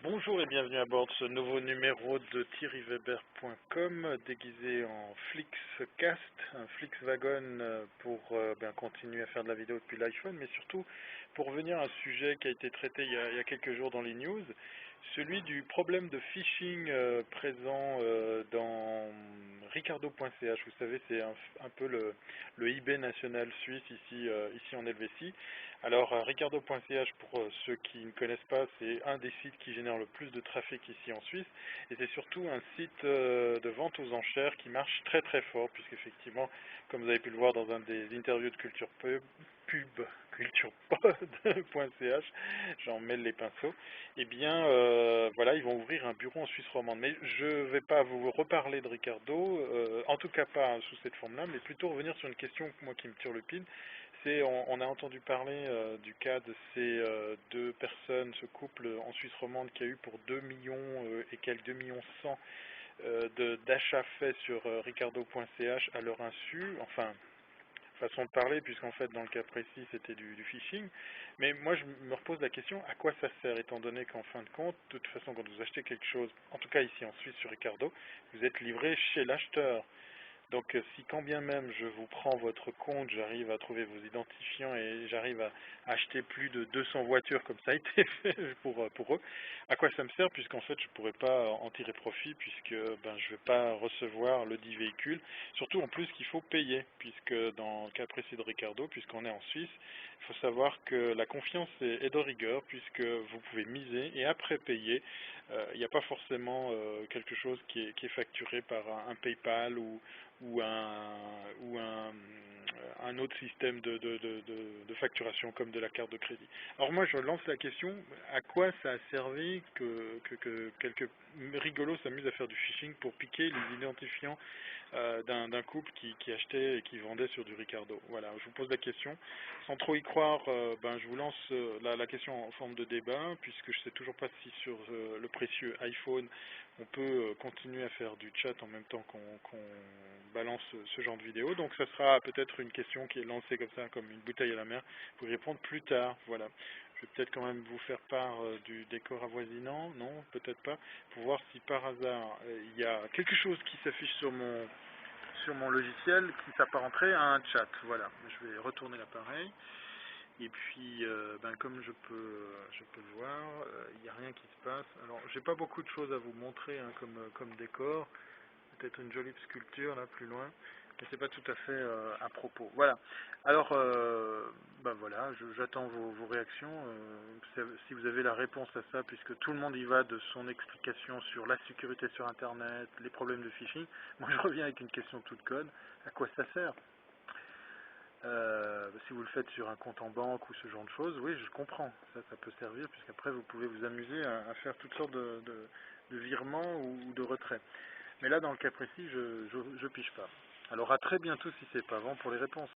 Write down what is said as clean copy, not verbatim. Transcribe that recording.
Bonjour et bienvenue à bord de ce nouveau numéro de thierryweber.com déguisé en Flixcast, un Flixwagon pour continuer à faire de la vidéo depuis l'iPhone, mais surtout pour revenir à un sujet qui a été traité il y a quelques jours dans les news, celui du problème de phishing présent dans Ricardo.ch. Vous savez, c'est un peu le eBay national suisse ici en Helvétie. Alors, Ricardo.ch, pour ceux qui ne connaissent pas, c'est un des sites qui génère le plus de trafic ici en Suisse. Et c'est surtout un site de vente aux enchères qui marche très très fort, puisqu'effectivement, comme vous avez pu le voir dans un des interviews de culturepod.ch, j'en mêle les pinceaux, eh bien, voilà, ils vont ouvrir un bureau en Suisse romande. Mais je ne vais pas vous reparler de Ricardo, en tout cas pas sous cette forme-là, mais plutôt revenir sur une question, moi, qui me turlupine. On a entendu parler du cas de ces deux personnes, ce couple en Suisse romande qui a eu pour 2 millions et quelques 2 millions 100 d'achats faits sur ricardo.ch à leur insu, enfin, façon de parler, puisqu'en fait, dans le cas précis, c'était du phishing. Mais moi, je me repose la question, à quoi ça sert, étant donné qu'en fin de compte, de toute façon, quand vous achetez quelque chose, en tout cas ici en Suisse sur Ricardo, vous êtes livré chez l'acheteur. Donc si quand bien même je vous prends votre compte, j'arrive à trouver vos identifiants et j'arrive à acheter plus de 200 voitures comme ça a été fait pour eux, à quoi ça me sert puisqu'en fait je ne pourrais pas en tirer profit puisque je ne vais pas recevoir le dit véhicule. Surtout en plus qu'il faut payer puisque dans le cas précis de Ricardo, puisqu'on est en Suisse, il faut savoir que la confiance est de rigueur puisque vous pouvez miser et après payer. Il n'y a pas forcément quelque chose qui est facturé par un PayPal ou un autre système de facturation comme de la carte de crédit. Alors moi je lance la question, à quoi ça a servi que quelques rigolos s'amusent à faire du phishing pour piquer les identifiants d'un couple qui achetait et qui vendait sur du Ricardo. Voilà, je vous pose la question. Sans trop y croire, je vous lance la question en forme de débat, puisque je ne sais toujours pas si sur le précieux iPhone, on peut continuer à faire du chat en même temps qu'on balance ce genre de vidéo. Donc ça sera peut-être une question qui est lancée comme ça, comme une bouteille à la mer, pour y répondre plus tard. Voilà. Je vais peut-être quand même vous faire part du décor avoisinant, non, peut-être pas, pour voir si par hasard il y a quelque chose qui s'affiche sur mon logiciel qui s'apparenterait à un chat. Voilà, je vais retourner l'appareil. Et puis, comme je peux le voir, il n'y a rien qui se passe. Alors, j'ai pas beaucoup de choses à vous montrer hein, comme décor. Peut-être une jolie sculpture là plus loin, mais c'est pas tout à fait à propos. Voilà. Alors, voilà, j'attends vos réactions. Si vous avez la réponse à ça, puisque tout le monde y va de son explication sur la sécurité sur Internet, les problèmes de phishing, moi je reviens avec une question toute conne. À quoi ça sert? Si vous le faites sur un compte en banque ou ce genre de choses, oui, je comprends. Ça peut servir, puisqu'après vous pouvez vous amuser à faire toutes sortes de virements ou de retraits. Mais là, dans le cas précis, je pige pas. Alors à très bientôt si c'est pas avant pour les réponses.